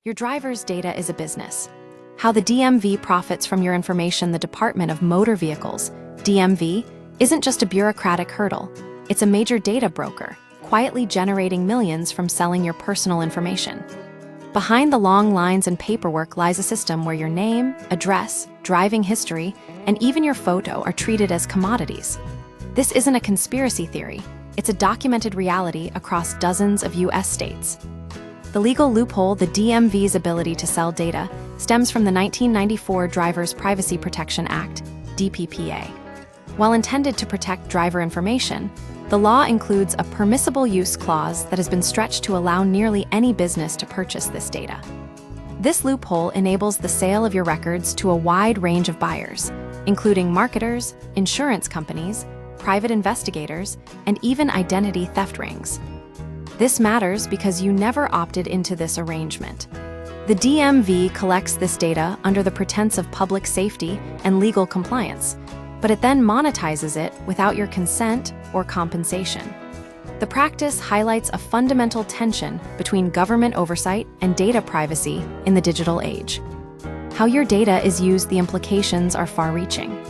Your driver's data is a business. How the DMV profits from your information. The Department of Motor Vehicles, DMV, isn't just a bureaucratic hurdle. It's a major data broker, quietly generating millions from selling your personal information. Behind the long lines and paperwork lies a system where your name, address, driving history, and even your photo are treated as commodities. This isn't a conspiracy theory. It's a documented reality across dozens of U.S. states. The legal loophole, the DMV's ability to sell data, stems from the 1994 Driver's Privacy Protection Act, DPPA. While intended to protect driver information, the law includes a permissible use clause that has been stretched to allow nearly any business to purchase this data. This loophole enables the sale of your records to a wide range of buyers, including marketers, insurance companies, private investigators, and even identity theft rings. This matters because you never opted into this arrangement. The DMV collects this data under the pretense of public safety and legal compliance, but it then monetizes it without your consent or compensation. The practice highlights a fundamental tension between government oversight and data privacy in the digital age. How your data is used, the implications are far-reaching.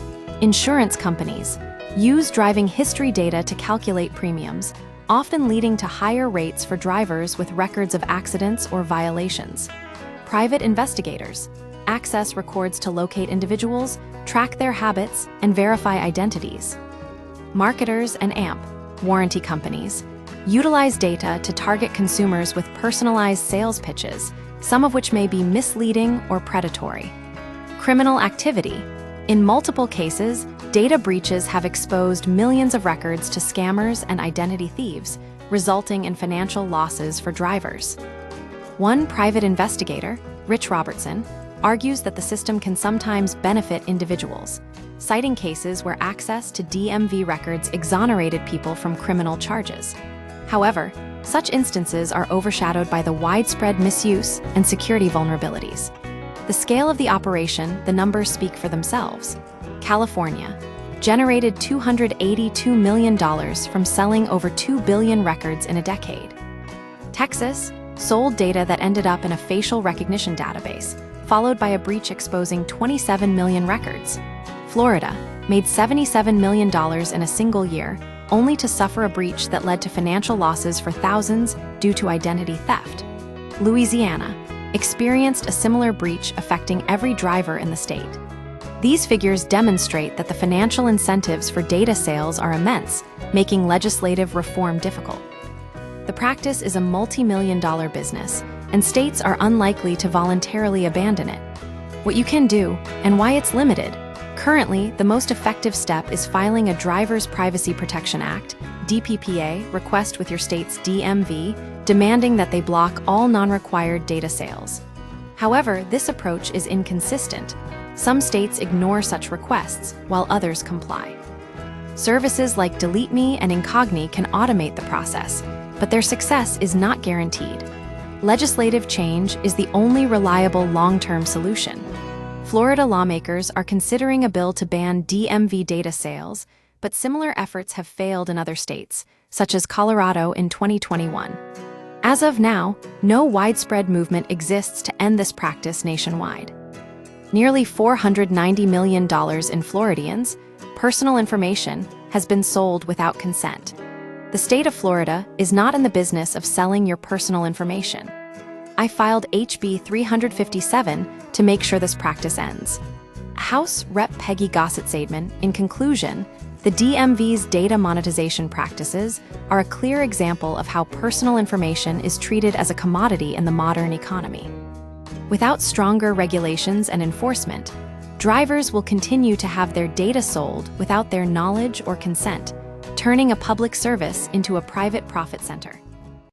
Insurance companies use driving history data to calculate premiums, often leading to higher rates for drivers with records of accidents or violations. Private investigators access records to locate individuals, track their habits, and verify identities. Marketers and warranty companies utilize data to target consumers with personalized sales pitches, some of which may be misleading or predatory. Criminal activity. In multiple cases, data breaches have exposed millions of records to scammers and identity thieves, resulting in financial losses for drivers. One private investigator, Rich Robertson, argues that the system can sometimes benefit individuals, citing cases where access to DMV records exonerated people from criminal charges. However, such instances are overshadowed by the widespread misuse and security vulnerabilities. The scale of the operation, the numbers speak for themselves. California generated $282 million from selling over 2 billion records in a decade. Texas sold data that ended up in a facial recognition database, followed by a breach exposing 27 million records. Florida made $77 million in a single year, only to suffer a breach that led to financial losses for thousands due to identity theft. Louisiana experienced a similar breach affecting every driver in the state. These figures demonstrate that the financial incentives for data sales are immense, making legislative reform difficult. The practice is a multi-million-dollar business, and states are unlikely to voluntarily abandon it. What you can do, and why it's limited. Currently, the most effective step is filing a Driver's Privacy Protection Act, DPPA, request with your state's DMV, demanding that they block all non-required data sales. However, this approach is inconsistent. Some states ignore such requests, while others comply. Services like Delete Me and Incogni can automate the process, but their success is not guaranteed. Legislative change is the only reliable long-term solution. Florida lawmakers are considering a bill to ban DMV data sales, but similar efforts have failed in other states, such as Colorado in 2021. As of now, no widespread movement exists to end this practice nationwide. Nearly $490 million in Floridians' personal information has been sold without consent. The state of Florida is not in the business of selling your personal information. I filed HB 357 to make sure this practice ends. House Rep. Peggy Gossett-Saidman, in conclusion, the DMV's data monetization practices are a clear example of how personal information is treated as a commodity in the modern economy. Without stronger regulations and enforcement, drivers will continue to have their data sold without their knowledge or consent, turning a public service into a private profit center.